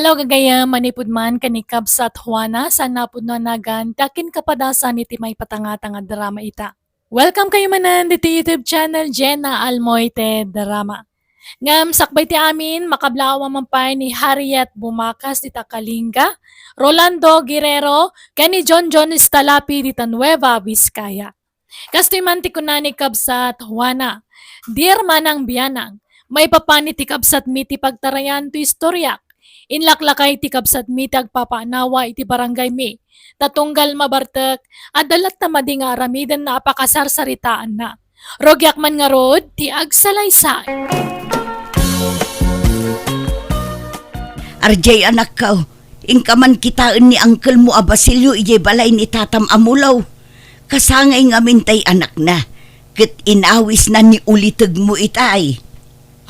Adlaw gagaya manipud man kanikab sa Juana sa napud na nagan dakin kapadasa ni Timay Patanga nga drama ita. Welcome kayo manan dito YouTube channel JENA ALMOITE drama. Ngam sakbay ti amin makablawa mampay ni Harriet Bumakas di Kalinga, Rolando Guerrero, kani John Stalapi di Nueva Vizcaya. Kastoy man ti kunani kabsat Juana, Dear Manang Bianang, may papani ti kabsat mi ti pagtarayan to istoryak. Inlaklakay ti kabsat mi tagpapanawa iti barangay mi. Tatunggal mabartek, adalat na mading aramidan na apakasarsaritaan na. Rogyak man nga rod, ti agsalaysay. RJ anak ka, ingkaman kitaan ni Uncle mo a Basilio ijay balay ni Tatam Amulaw. Kasangay nga mintay anak na, ket inawis na ni uliteg mo itay.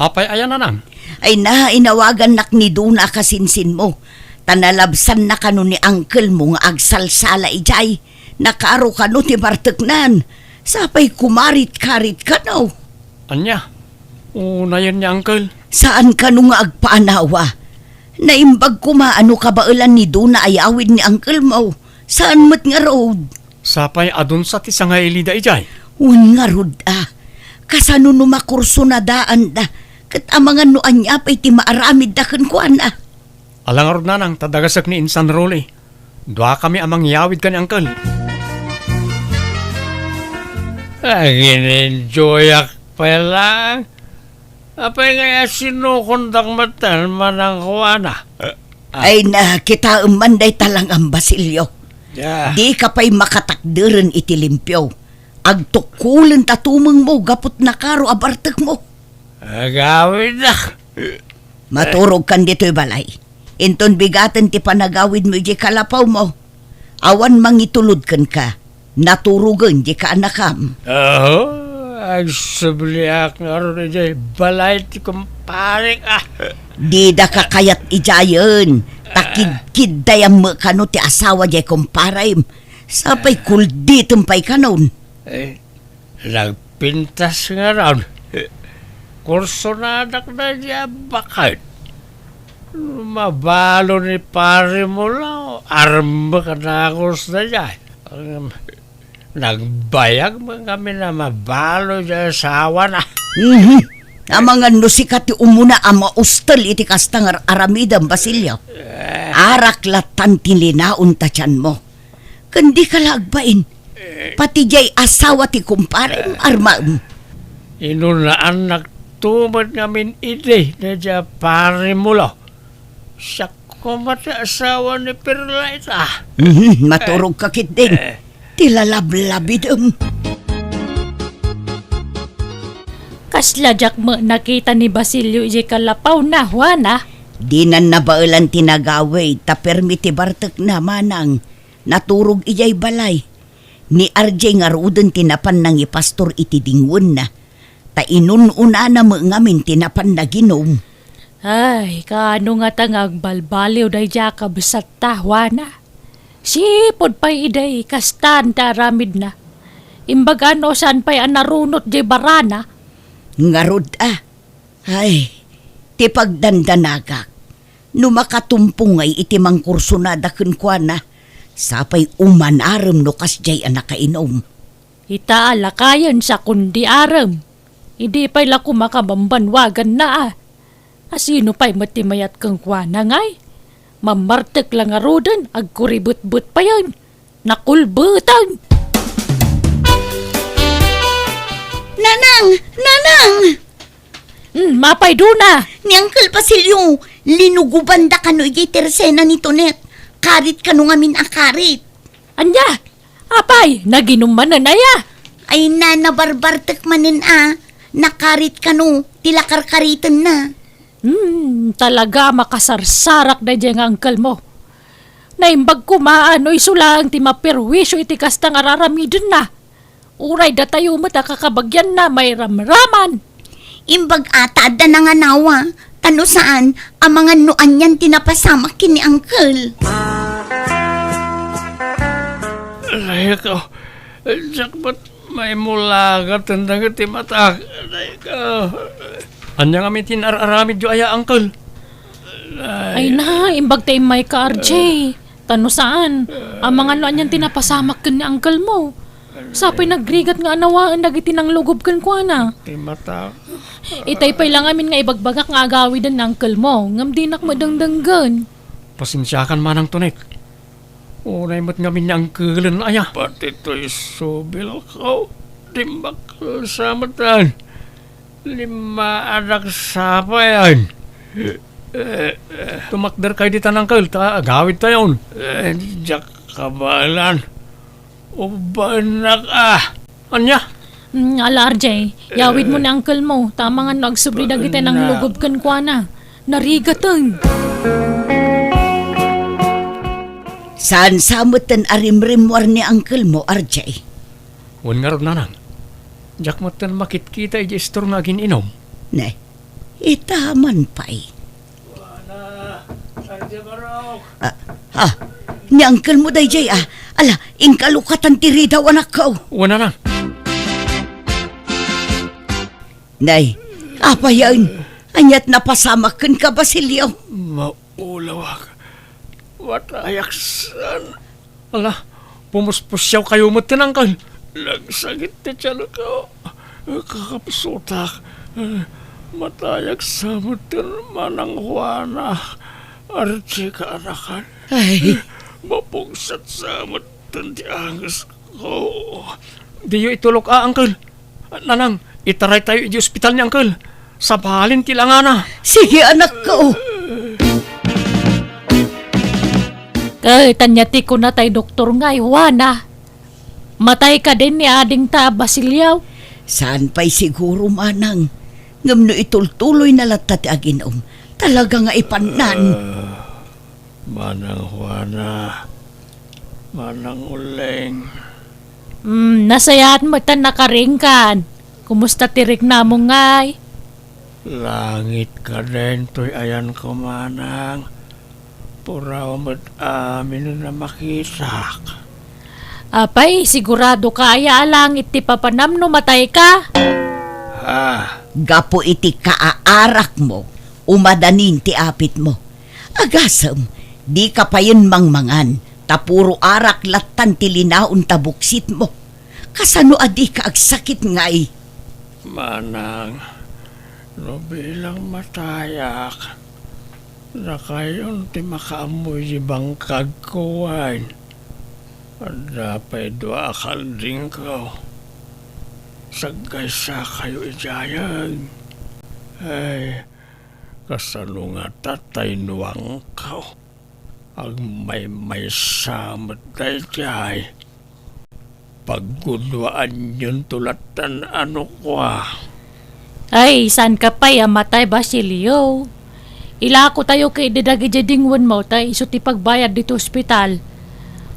Apay ayan anang? Ay na, inawagan nak ni Duna kasinsin mo. Tanalabsan na kano ni Uncle mo nga agsalsala ijay. Nakaro kano ti barteknan. Sapay kumarit-karit kano. Anya? Una yan niya, Uncle. Saan kano nga agpaanawa? Naimbag kumaano kabailan ni Duna ayawid ni Uncle mo. Saan mat nga road? Sapay adun sa ti sangailida ijay. Un nga road Kasano numakurso na daan da. Kat amangan no anya pa'y ti maaramid da kan kuan Alangarod nanang, tadagasak ni Insan Rolly. Dua kami amang yawid ka ni Uncle. Gin-enjoy pa lang. Apay nga sinukundak matan manang kuwana. Ay na kita umanday talang ang Basilio. Yeah. Di ka pa'y makatakdiran iti limpyo. Agtukulan tatumang mo gapot na karo abartek mo. Agawid na. Maturog kan dito'y balay. Inton bigatan ti panagawid mo iji kalapaw mo. Awan mangitulod kan ka. Naturugan di ka anakam. Ang sabliak nga rin ijay. Balay ti kumparik Di da kakayat ijayon. Takid-kid dayang mo kano ti asawa jay kumparaym. Sapay kuldi tumpay kanon. Nagpintas nga rin. Kurso na anak na niya bakit? Mabalo ni pare mo lang. Arma ka na kurs na niya. Nagbayag mo kami na mabalo niya sa awa na. Amangan no sikat ti umuna ama ustel iti kastangar aramidam Basilio. Araklatan tilinaon ta tiyan mo. Kandi ka lagbain. Pati jay asawa ti kumpare armaam. Inunaan nagtumad ngamin ide na dya pare mo lang. Siya ko mati asawa ni Perla ita. Maturog kakit din. Tilalablabidam. Kasladyak mo nakita ni Basilio iji kalapaw na Juana. Di na nabailan tinagaway ta permiti bartek na manang. Naturog ijay balay. Ni RJ nga rudan tinapan nang ipastor iti dingwon na. Ta inununa na mo ngamin tinapan na ginom. Ay, kaano nga tangag balbaliw day dya kabsat ta Juana. Sipod pa'y iday kastan ta aramid na. Imbag ano saan pa'y anarunot di barana. Ngarod Ay, ti pagdandanagak. Numakatumpungay iti mangkurso na dakon kwa na. Sapay umanarem no kasjay anak kainom. Ita alakayan sa kundi aram. Hindi pa'y laku makabambanwagan na Asino pa'y matimayat kang Juana ngay. Mamartek lang arudan, agkuribut-but pa yan. Nakulbutan! Nanang! Mapay duna! Ni Uncle Basilio, linuguban da kano ijay tersena ni Tonet. Karit kano ngamin akarit. Anya! Apay, naginuman na naya! Ay na nabarbartek manin nakarit kano, tilakarkaritan na. Talaga makasarsarak na dyan ang uncle mo. Naimbag kumaano isulang ti maperwisyo iti kastang araramidin na. Uray da tayo mo kakabagyan na may ramraman. Imbag ata da na nga nawa. Tano saan, ang mga nuan yan tinapasama kini Uncle. Ay ko, jakbat may mulagat tandang iti matak. Ay ko. Anya kami tinararamid jo aya, Uncle. Ay na, imbag tayo may ka, RJ. Tano saan? Ang mga noan yan tinapasamak kan ni uncle mo. Sapay nagrigat nga anawaan dagiti nang lugob kan ko na. Ti mata. Itay pa'y lang amin nga ibagbagak nga agawi ng uncle mo. Ngam dinak madangdanggan. Pasensyakan manang tunik. Unay mo't ngamin niya ang kulan aya. Pati to'y subil ko. Timbakal sa matan. 5 anak sapayan. Tumakder kayo di tanangkal. Agawid tayo. Diyak kabalan. Ubanak Anya? Ala RJ, yawid mo ni uncle mo. Tama nga nagsubli dagiti nang lugob kan ko na. Narigatan. Saan samutan arimrimwar ni uncle mo, RJ? Wan nga rin nanang. Diyak mo tan makitkita i-gestor nga gininom. Ne, itaman pa'y. Ni uncle mo dayjay Ala, ingkalukatan tiri daw anak ko. Wana na. Nay, apa yan? Anyat napasamakan ka, Basilio? Maulawag. Watayaksan. Ala, pumuspusyaw kayo mo tinangkal. Lagsagit na tiyan ko. Kakapsutak. Matayak sa mutin manang Juana. Archie ka anakan. Ay, Mapungsat sa mutin di angas ko. Di yu itulog uncle. Nanang, itaray tayo di ospital ni uncle. Sabalin tilangan na. sige anak ko. Kay tanyati ko na tay doktor nga Juana. Matay ka din ni ading ta Basilyaw. Saan pa'y siguro manang? Ngam no itultuloy na latat aginom. Talaga nga ipanan. Manang Juana. Manang Uleng. Nasayahan mo tan nakaringkan. Kumusta tirik na mo ngay? Langit ka din to'y ayan ko manang. Puraw mo't amin na makita. Apay, sigurado ka aya langit ti papanam no matay ka. Gapo iti kaaarak mo. Umadanin ti apit mo. Agasam, di ka pa yun mangmangan. Tapuro arak latan ti linaon tabuksit mo. Kasano adi ka agsakit ngay? Manang, no bilang matayak, na kayon ti makaamoy di bangkag kuwain. Dapat dua akal din ko. Sagay sa kayo ijayan. Ay, kasano nga tatay nuwang ko. Ang may samad na ijay. Paggudwaan yun tulatan ano ko Ay, saan ka pa matay Basilio? Ila ko tayo kay didagi dingwan mo tay iso ti pagbayad dito ospital.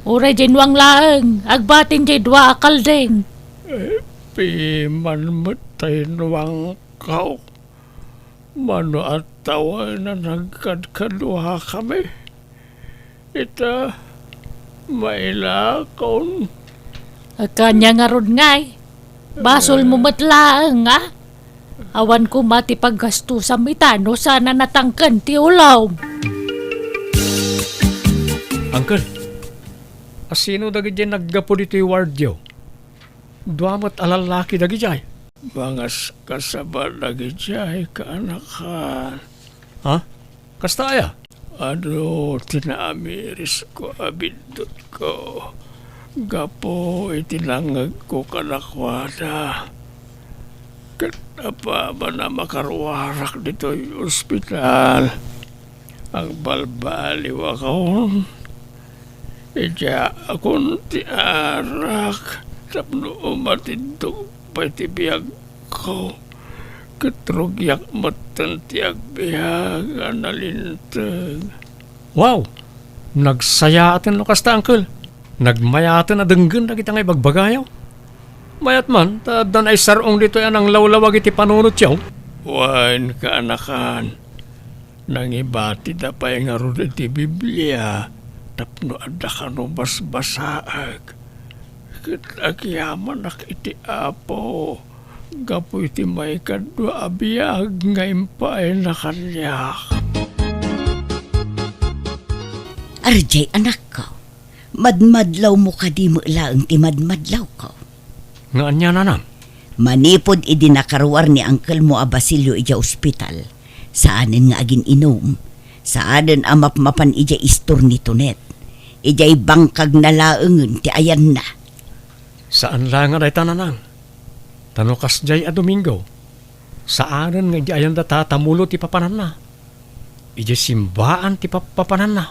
Uray jenwang laeng, agbatin jay dua akal ding. Piman matay nuwang kao. Mano at tawa na nagkadkaduha kami. Ita, mailakon. Kanya nga ron ngay. Basol mo matlaeng Awan ko mati paggasto sa mitano sana natangkan ti ulaw. Uncle, asino dagi dyan naggapo dito yung wardyo? Duamat alalaki dagi dyan. Bangas kasaba dagi dyan kaanakan. Ha? Kasta aya? Ano, tinamiris ko abindot ko. Gapo itinangag ko kanakwada. Kenapa ba na makarwarak dito yung ospital? Ang balbaliw ako. Ija akong tiarak. Tapno umatindog pa Biag ko. Katrugyak matan tiag Biag analintag. Wow! Nagsayatan no kasta, uncle. Nagmayatan na denggan na kita ngay bagbagayaw. Mayat man, tadan ay sarong dito yan ang lawlawag iti panunot yaw. Wan ka anakan. Nangibati da pa yung arun iti Biblia. Tapno adda ka no basbasaag. Kitagyaman ak iti apo. Gapo iti may kadwa abiyag ngayon pa ay nakanyak. RJ, anak ko. Madmadlaw mo ka di mo ilaang ti madmadlaw ko. Nga anya nanang? Manipod idinakarwar ni Uncle mo a Basilio ija ospital. Saanin nga agin inom. Saanin amap-mapan ija istor ni Tunet. Ijay bangkag na laengen ti ayan na. Saan lang nga dayta nanang? Tanukas jay a Domingo. Saanan nga ija ayan da tatamulo ti papanan na. Ija simbaan ti papanan na.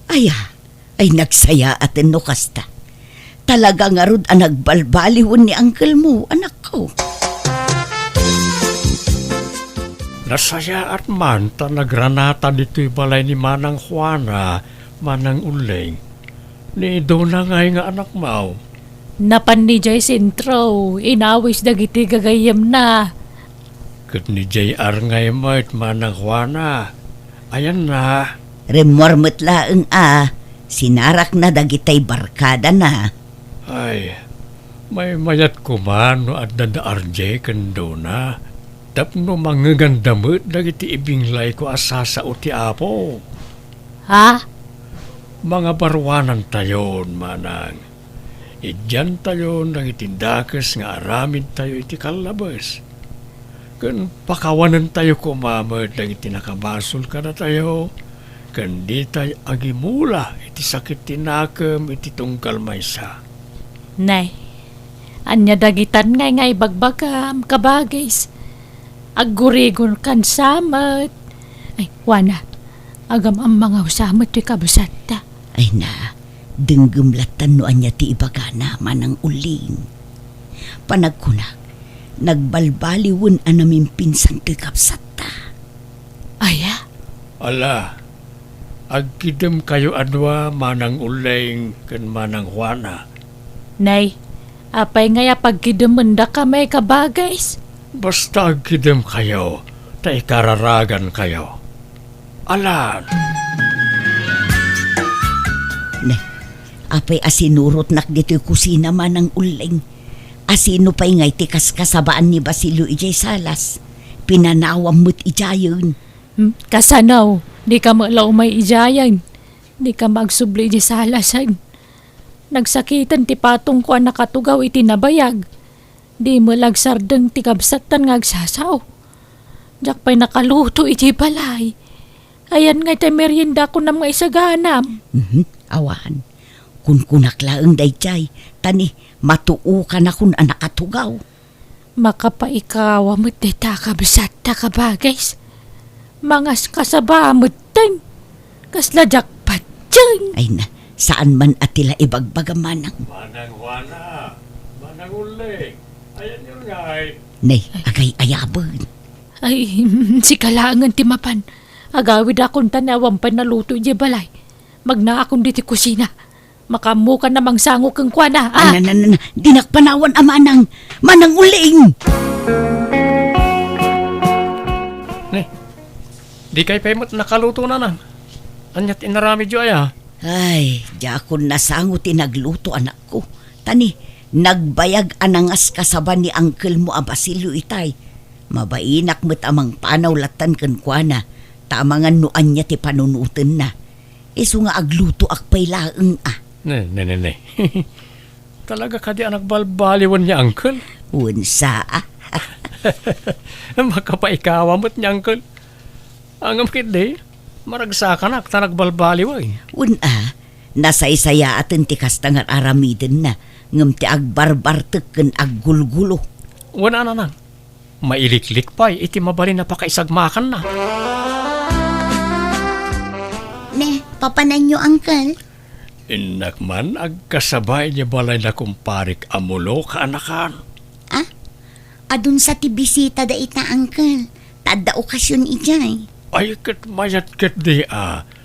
Ay nagsaya atin no kasta. Talaga nga rod ang nagbalbaliwon ni Uncle mo, anak ko. Nasaya at man ta nagranata dito'y balay ni Manang Juana, Manang Uling. Ni Dona ngay nga anak mau. Napan ni Jay Sintro, inawis dagiti gagayam na. Kat ni JR ngay mo't Manang Juana. Ayan na. Remormet laeng sinarak na dagitay barkada na. Ay, may mayat ko man no at dada RJ kando na. Tapno mangagandamot dagiti ibinglay ko asasa o ti apo. Ha? Mga barwanan tayon, Manang. Idyan tayon dagiti dakas nga aramid tayo iti kalabas. Kan pakawanan tayo kumamad dagiti nakabasol ka na tayo. Kan di tayo agimula iti sakit tinakam iti tungkal maysa. Nay, anya dagitan ngay bagbagam, kabagis. Aggurigon kan samat. Ay, Juana, agam ang mga usamot ti kabusata. Ay na, denggumlatan no anya ti ibagana Manang Uling. Panagkunak, nagbalbaliwon anamin pinsan ti kapsata. Aya? Ala, agkidem kayo adwa Manang Uling kan Manang Juana. Nay, apay ngaya pagkidemenda ka may kabagais. Basta agkidem kayo, ta ikararagan kayo. Alan! Ne, apay asinurot nak dito'y kusina Manang Uling. Asino pa'y ngay tikas kasabaan ni Basilio ijay salas. Pinanawam mo't ijayon. Kasanaw, di ka malaw may ijayan. Di ka magsubli di salasan. Nagsakitan ti patong ko ang nakatugaw iti nabayag. Di mo lagsardeng ti kabsatan ngagsasaw. Diyak pa'y nakaluto iti balay. Ayan nga iti merienda ko na mga isaganam. Awan, kun kunaklaeng dayjay, tani matuo ka na kun ang nakatugaw. Makapaikawa mo't di ta kabsata kabagais. Mangas kasabamot din. Kasladyak pa dyan. Ay na, saan man atila ibagbaga Manang. Manang Juana, Manang Uling, ayan yun ngay. Nay, agay ayabon. Ay, si kalangan ti mapan. Agawid akong tanawang panaluto di balay. Magna akong diti kusina. Makamukan namang sango kang kwana. Dinakpanawan Manang. Manang Uling! Di kay paymot nakaluto na nang. Anyat inarami jo aya. Ay, di ako nasangot nagluto anak ko. Tani, nagbayag anangas kasaban ni Uncle mo a Basilio itay. Mabainak mo't amang panawlatan kan kuana. Tamangan nuan niya ti panunutin na. Iso nga agluto akpay laeng Ne. Talaga ka di anak balbaliwan niya, Uncle. Unsa Makapaikawa mo't niya, Uncle. Angam kid maragsakan ak tanag balbaliway. Nasaysaya atin ti kastangar aramiden na. Ngam ti agbarbartek ken aggulgulo. Wala na nang. Mailiklik pa iti mabali na pakaisagmakan na. Ne, papanan nyo, Uncle. Inak man agkasabay niya balay na kumparik amulo ka anakan. Adun sa ti bisita da ita, Uncle. Tada okasyon ijay. Ay kat mayat kat di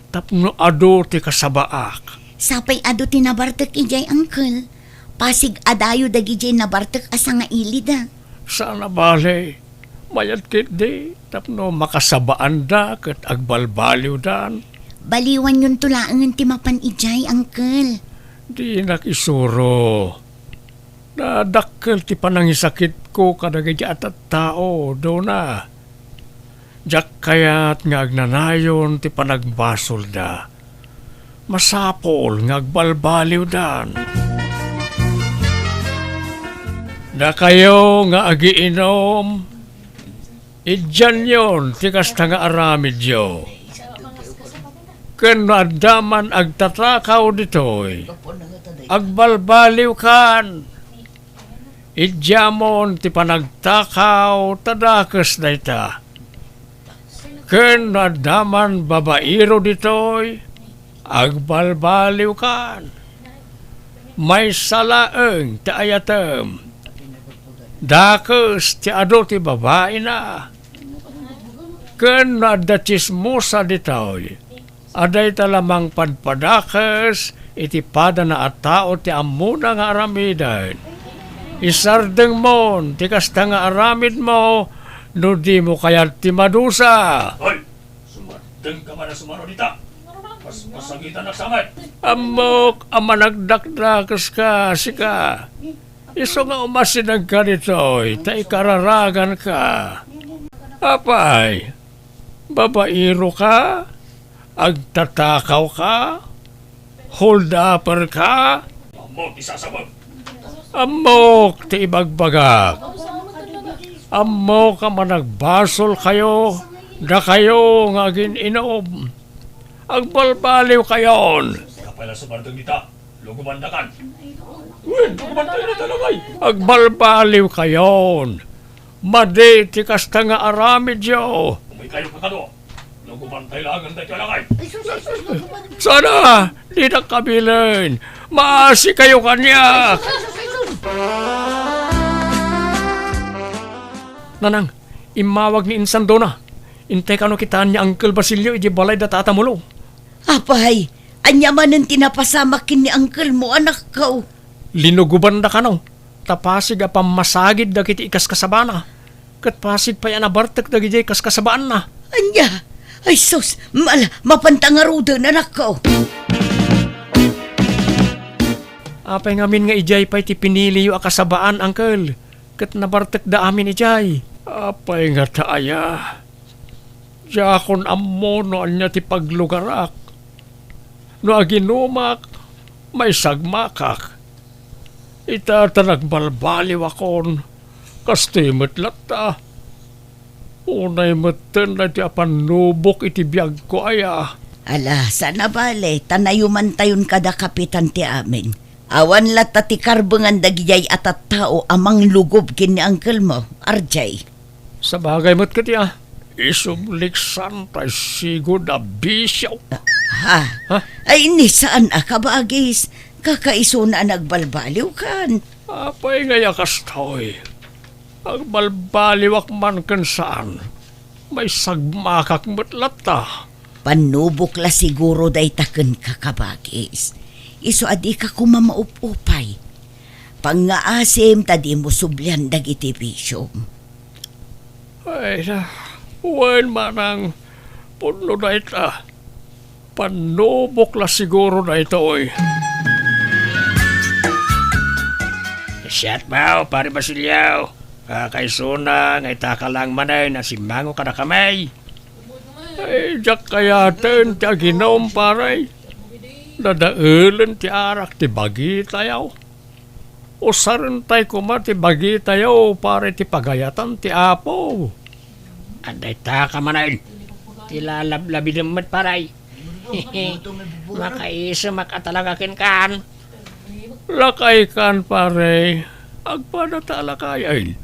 tapno ado ti kasabaak. Sapay ado tinabartek ijay, Uncle. Pasig adayo dagijay nabartek asa nga ilida. Sana bale, mayat kat di tapno makasabaan da kat agbalbaliw dan. Baliwan yun tulaangan ti mapan ijay, Uncle. Di nakisuro. Nadakkel ti panangisakit ko kadagay at tao, do na. Diyak kayat nga agnanayon ti panagbasol da. masapol ngagbalbaliw dan. Da kayo nga agiinom, idyan yon tikas nga aramid yo. Ken adaman agtatakaw ditoy, agbalbaliw kan. Idyamon ti panagtakaw tadakas na ita. Ken adaman babairo ditoy, agbalbaliw kan. May salaeng ti ayatem. Dakas ti ado ti babae na. Ken ada chismosa ditoy. Aday talamang padpadakas iti pada na at tao ti amuna nga aramidan. Isardeng mon ti kasta nga aramid mo no di mo kayat ti madusa. Hoy! Sumadeng ka man na sumano dita! Mas masagitan na samay! Amok ama nagdakdakas ka sika. Iso nga umasinag ka ditoy ta ikararagan ka. Apay, babairo ka? Agtatakaw ka? Hold upper ka? Amo, isasabag! Amok ti ibagbagak. Amok ka managbasol kayo, da kayo nga gininom. Agbalbaliw kayon. Kapala sa bardang dita, lugumandakan! Uy, lugumandakan na talagay! Agbalbaliw kayon. Madi ti kasta nga aramid yo. Umay kayo kakado! Lugumantay lang ang talagay! Sana, di na kabilin. Maasi kayo kanya. Nanang, imawag ni Insan Dona. Intay ka no kitaan niya Uncle Basilio iti balay da tatamulo. Apay, anyamanan tinapasamakin ni uncle mo, anak ko. Linuguban da ka no. Tapasig a pamasagid da kiti ikas kasabana. Kat pasig pa yan abartak da gijay kas kasabaan na. Anya, ay sus, mapantangarudan, anak ko. Apay ngamin nga ijay pa iti pinili yu akasabaan, Uncle. Kat nabartak da amin ijay. Apay nga taaya. Yakon ammo no anya ti paglugarak. No aginumak, may sagmakak. Ita nagbalbaliw akon. Kastimot lata. Unay matan na ti apanubok iti biag ko aya. Ala, sana bale, tanayuman tayon kada kapitan ti amin. Awan lata ti karbengan dagijay atat tao amang lugob kin ni uncle mo, RJ. Sa bagay mo't katiya, isumliksan tayo sigod na bisyo. Ha? Ha? Ay, ni saan kabagis? Kakaiso na nagbalbaliw kan. Apay nga yakas tao'y. Ang balbaliwak man kan saan. May sagmakak matlata. Panubok la siguro day taken kakabagis. Iso adi ka kumamaupupay. Pangaasim tadi mo sublyan dagiti bisyo. Ay na, wen manang puno na ita. Panubok la siguro na ito'y. Siyat bao, pare Basilio. Kakaisuna, ngay taka lang manay na simango ka na kamay. Ay, jak kaya ten ti aginom paray. Nadaulan ti arak ti bagi tayaw. Usaran tay kuma ti bagi tayaw pare ti pagayatan ti apo. Anday taka manay. Ti lalablabi naman paray. Makaisa makatalagakin kan. Lakay kan pare. Agpada lakayan.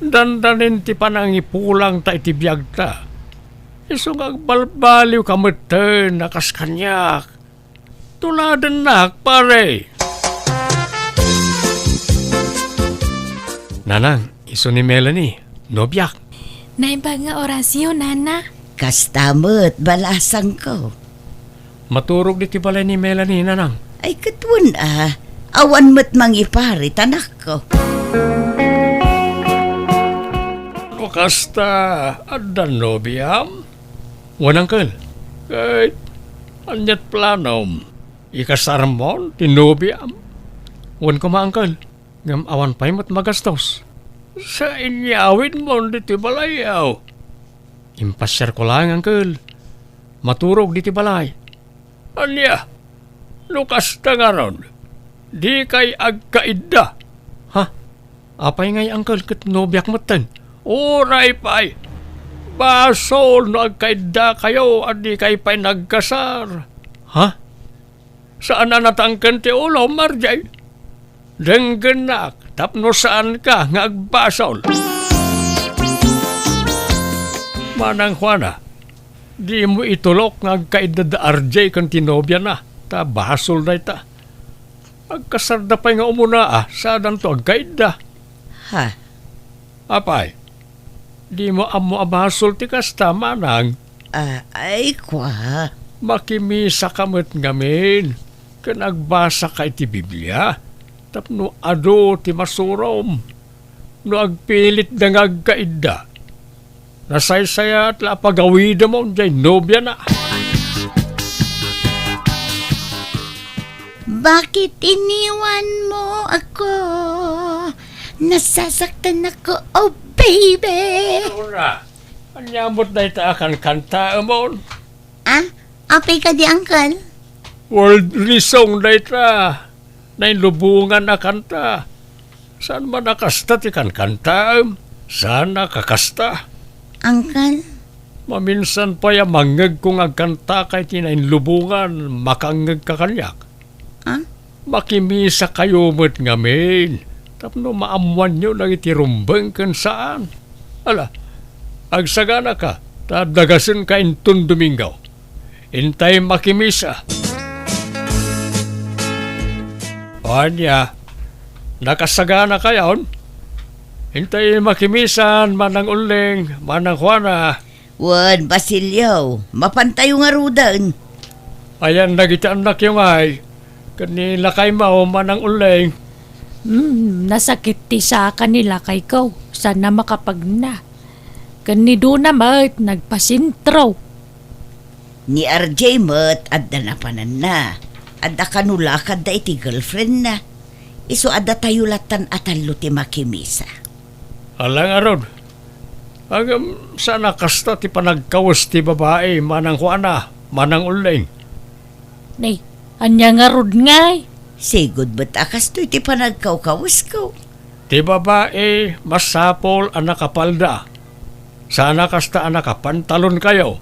Dandanin ti panangipulang ta iti biag ta. Isong agbalbaliw kameten nakas kanyak. Tuladan nak pare. Nanang, iso ni Melanie, nobyak. Naimbag nga orasyon, nana. Kastamot, balasang ko. Maturog di ti balay ni Melanie, nanang. Ay katwan awan mo't mangiparit, anak ko. Kasta, adan nobiam? Wanang kal. Kahit, anyat planom. Ikasarmon, tinobiam. Wan ko maangkal. Ngam awan pa'y mat magastos. Sa inyawin mo diti balayaw. Impasyar ko lang, angkal. Maturog diti balay. Anya, lukas na nga ron. Di kay agkaida. Ha? Apay ngay angkol kat nobyak matan. Uray pa'y. Basol no agkaida kayo at di kay pa'y nagkasar. Ha? Saan na natangkan ti ulo, Marjay? Denggenak, tapno saan ka nga agbasol? Manang Juana, di mo itulok nga agkaida da RJ kan tinobya na. Ta basol na ita. Agkasarda pa'y nga umuna saan to agkaida. Ha? Apay, di mo amo abasol ti kasta, Manang. Ay, kwa. Makimisa kamot ngamin. Kan agbasa ka iti Biblia. Tapno ado ti masurom. No agpilit da nga agkaida. Nasaysaya at lapagawida mo dyan nobya na. Bakit iniwan mo ako? Nasasaktan ako, oh baby! Ura, anyamot na ita akan kanta mo. Ah? Apay ka di, uncle? World resong na ita. Nainlubungan na kanta. Saan man nakasta ti kan kanta? Saan nakakasta? Uncle? Maminsan pa ya mangag kung agkanta kay tinainlubungan, makangag ka kanyak. Ah? Makimisa kayo mo't ngamin. Tapno maamuan nyo lang itirumbang kan saan. Ala, agsagana ka, tadagasin ka intun Domingo. Intay makimisa. Anya, nakasagana kayon? Intay makimisan, Manang Uling, Manang Juana. Wan, Basilio. Mapantayo nga rudan. Ayan, nagitaanak yung ay. Kanila kay mao, Manang Uling. Nasakit ti sa kanila kay ko. Sana makapagna. Kanido na mat, nagpasintro. Ni RJ mat, adda na panan na. Adda kanulakad da iti girlfriend na. Iso adda tayo latan atalo ti makimisa. Alang aron. Agam sana kasta ti panagkawas ti babae, Manang Juana, Manang Uling. Nay, anya nga rod ngay. Sigod ba't akas to iti panagkaw-kawas ko? Ti babae, masapol ang nakapalda. Sana kasta ang nakapantalon kayo.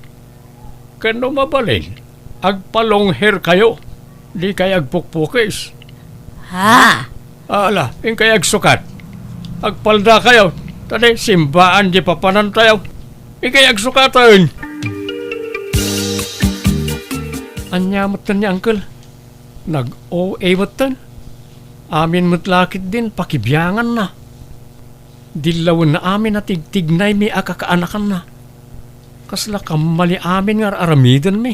Kano mabalin, agpalong hair kayo. Di kay agpukpukis. Ha? Ala, yung kay agsukat. Agpalda kayo. Tadi, simbaan di papanan tayo. Yung kay agsukatan. Anyamot na niya, uncle. Nag-OA matan. Amin matlakit din, pakibyangan na. Dilawan na amin na tigtignay may akakaanakan na. Kasla kamali amin nga aramidan mi.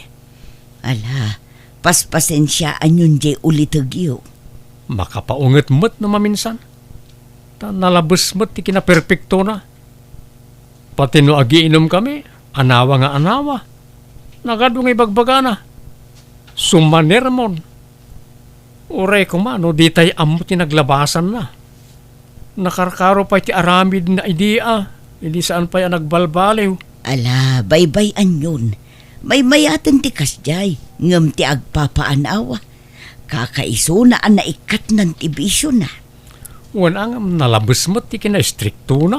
Ala, paspasensyaan yun jay ulitagyo. Makapaungat mat na maminsan. Ta nalabas mat ti kinaperpekto na. Pati no agiinom kami, anawa nga anawa. Nagadungay bagbaga na. Sumanermon. Uray ko mano, di tayo amo tinaglabasan na. Nakarkaro pa ti aramid na idea. Hindi saan pa yan nagbalbaliw. Ala, baybay-an yun. May mayaten ti kasjay, ngam ti agpapaanawa. Kakaiso na ang naikat ng tibisyo na. Wala nga nalabas mo ti kina-stricto na.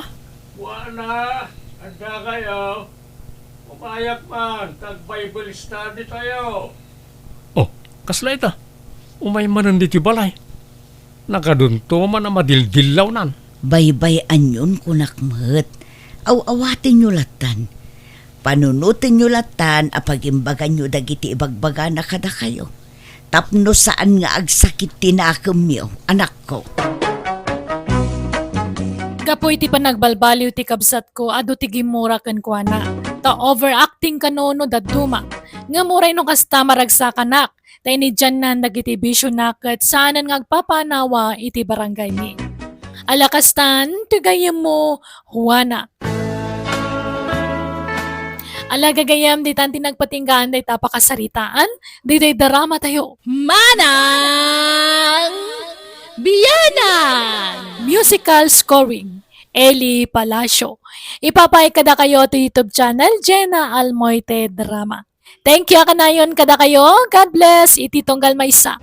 Juana, anda kayo. Umayak man, tag-Bible study tayo. Oh, kasla ita. Umay manan diti balay. Nakadunto man na madildilaw nan. Baybay-an yun kunakmat. Aw-awatin nyo latan. Panunutin nyo latan apagimbagan nyo dagiti ibagbaga na kada kayo. Tapno saan nga agsakit tinakam nyo, anak ko. Kapoy ti panagbalbaliw ti kabsat ko, ado ti gimura ken kuana. Ta overacting kanono daduma. Nga muray no kasta maragsakanak. Ta ini dyan na nagiti bisyo nakat saanan nga agpapanawa iti barangay ni. Alakastan, tigayam mo, Juana. Alagagayam, di tanti nagpatinggaan, di tapakasaritaan, di drama tayo. Manang Bianang! Musical scoring, Eli Palacio. Ipapay kada kayo to YouTube channel, JENA ALMOITE Drama. Thank you kanayon kada kayo. God bless. Iti tunggal maysa.